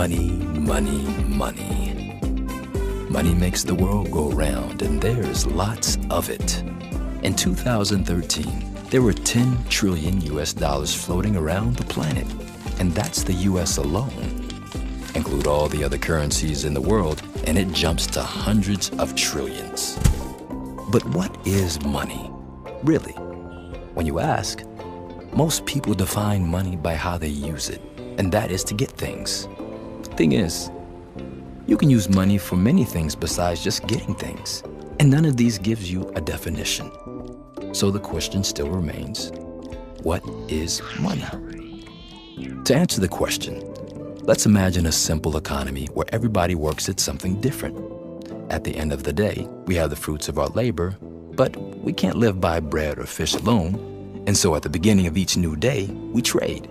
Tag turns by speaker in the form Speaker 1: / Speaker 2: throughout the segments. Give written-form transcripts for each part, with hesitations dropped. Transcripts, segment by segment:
Speaker 1: Money, money, money. Money makes the world go round, and there's lots of it. In 2013, there were 10 trillion US dollars floating around the planet, and that's the US alone. Include all the other currencies in the world, and it jumps to hundreds of trillions. But what is money, really? When you ask, most people define money by how they use it, and that is to get things. Thing is, you can use money for many things besides just getting things, and none of these gives you a definition. So the question still remains, what is money? To answer the question, let's imagine a simple economy where everybody works at something different. At the end of the day, we have the fruits of our labor, but we can't live by bread or fish alone, and so at the beginning of each new day, we trade.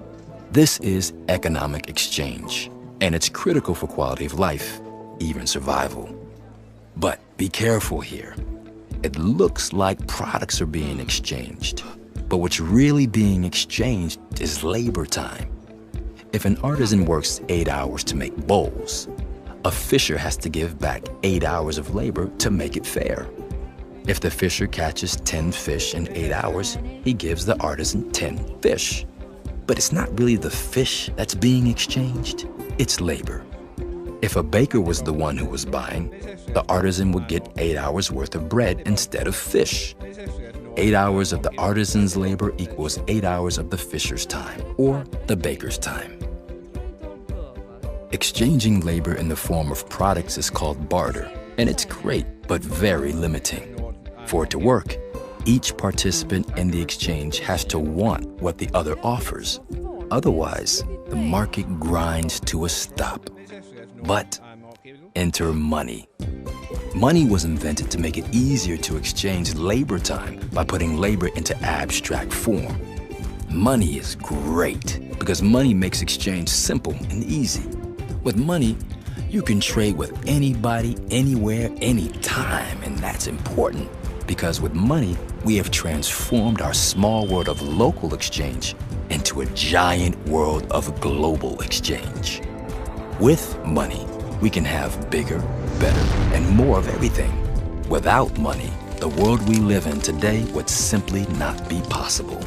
Speaker 1: This is economic exchange, and it's critical for quality of life, even survival. But be careful here. It looks like products are being exchanged, but what's really being exchanged is labor time. If an artisan works 8 hours to make bowls, a fisher has to give back 8 hours of labor to make it fair. If the fisher catches 10 fish in 8 hours, he gives the artisan 10 fish. But it's not really the fish that's being exchanged, it's labor. If a baker was the one who was buying, the artisan would get 8 hours worth of bread instead of fish. 8 hours of the artisan's labor equals 8 hours of the fisher's time, or the baker's time. Exchanging labor in the form of products is called barter, and it's great, but very limiting. For it to work, each participant in the exchange has to want what the other offers. Otherwise, the market grinds to a stop. But enter money. Money was invented to make it easier to exchange labor time by putting labor into abstract form. Money is great because money makes exchange simple and easy. With money, you can trade with anybody, anywhere, anytime, and that's important because with money, we have transformed our small world of local exchange into a giant world of global exchange. With money, we can have bigger, better, and more of everything. Without money, the world we live in today would simply not be possible.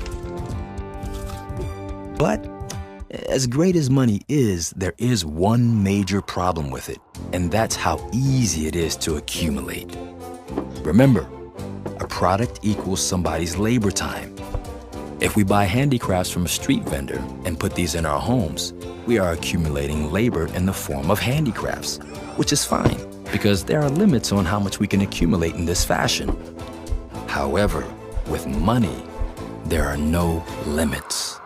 Speaker 1: But as great as money is, there is one major problem with it, and that's how easy it is to accumulate. Remember, a product equals somebody's labor time. If we buy handicrafts from a street vendor and put these in our homes, we are accumulating labor in the form of handicrafts, which is fine because there are limits on how much we can accumulate in this fashion. However, with money, there are no limits.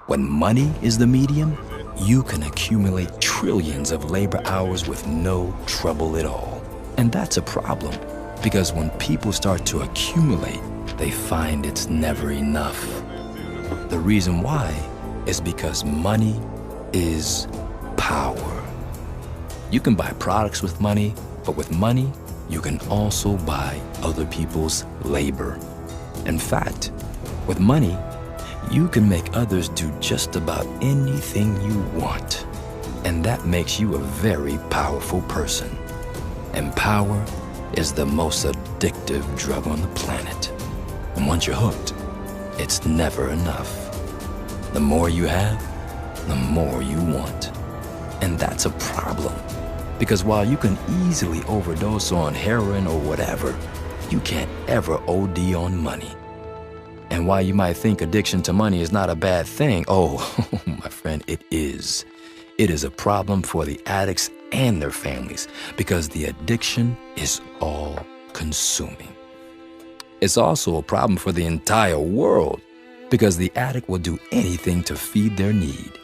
Speaker 1: When money is the medium, you can accumulate trillions of labor hours with no trouble at all. And that's a problem because when people start to accumulate, they find it's never enough. The reason why is because money is power. You can buy products with money, but with money, you can also buy other people's labor. In fact, with money, you can make others do just about anything you want. And that makes you a very powerful person. And power is the most addictive drug on the planet. And once you're hooked, it's never enough. The more you have, the more you want. And that's a problem. Because while you can easily overdose on heroin or whatever, you can't ever OD on money. And while you might think addiction to money is not a bad thing, oh, my friend, it is. It is a problem for the addicts and their families because the addiction is all-consuming. It's also a problem for the entire world because the addict will do anything to feed their need.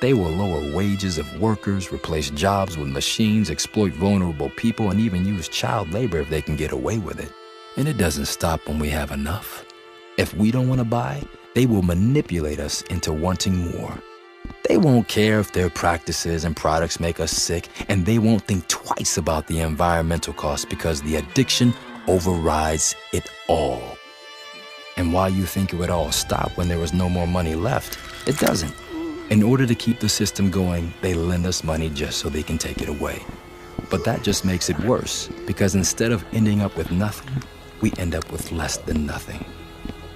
Speaker 1: They will lower wages of workers, replace jobs with machines, exploit vulnerable people, and even use child labor if they can get away with it. And it doesn't stop when we have enough. If we don't want to buy, they will manipulate us into wanting more. They won't care if their practices and products make us sick, and they won't think twice about the environmental costs because the addiction overrides it all. And while you think it would all stop when there was no more money left, it doesn't. In order to keep the system going, they lend us money just so they can take it away. But that just makes it worse, because instead of ending up with nothing, we end up with less than nothing.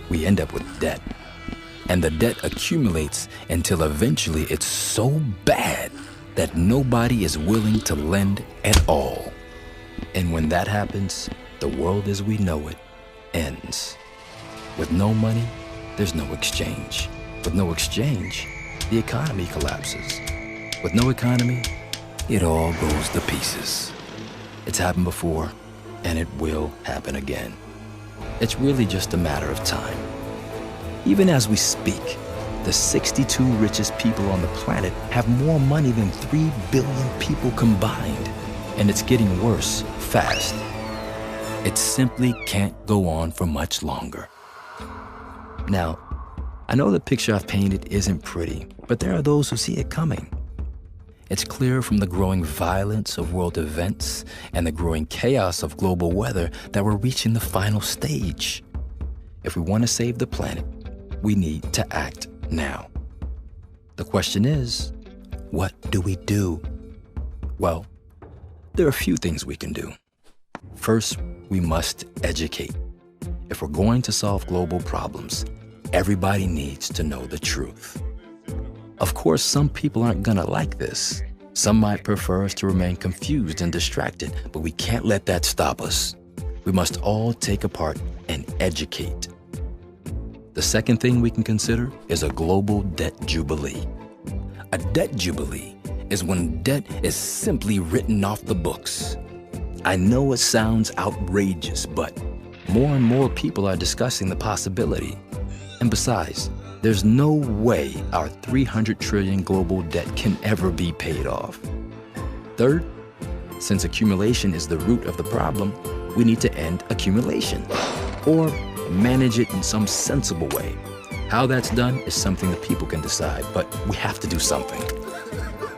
Speaker 1: We end up with debt. And the debt accumulates until eventually it's so bad that nobody is willing to lend at all. And when that happens, the world as we know it ends. With no money, there's no exchange. With no exchange, the economy collapses. With no economy, it all goes to pieces. It's happened before, and it will happen again. It's really just a matter of time. Even as we speak, the 62 richest people on the planet have more money than 3 billion people combined, and it's getting worse fast. It simply can't go on for much longer. Now, I know the picture I've painted isn't pretty, but there are those who see it coming. It's clear from the growing violence of world events and the growing chaos of global weather that we're reaching the final stage. If we want to save the planet, we need to act now. The question is, what do we do? Well, there are a few things we can do. First, we must educate. If we're going to solve global problems, everybody needs to know the truth. Of course, some people aren't gonna like this. Some might prefer us to remain confused and distracted, but we can't let that stop us. We must all take a part and educate. The second thing we can consider is a global debt jubilee. A debt jubilee is when debt is simply written off the books. I know it sounds outrageous, but more and more people are discussing the possibility. And besides, there's no way our 300 trillion global debt can ever be paid off. Third, since accumulation is the root of the problem, we need to end accumulation or manage it in some sensible way. How that's done is something that people can decide, but we have to do something.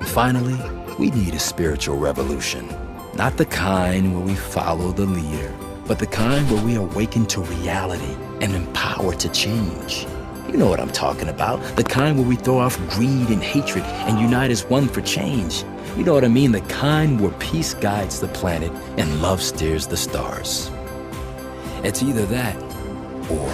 Speaker 1: Finally, we need a spiritual revolution. Not the kind where we follow the leader, but the kind where we awaken to reality and empower to change. You know what I'm talking about. The kind where we throw off greed and hatred and unite as one for change. You know what I mean? The kind where peace guides the planet and love steers the stars. It's either that or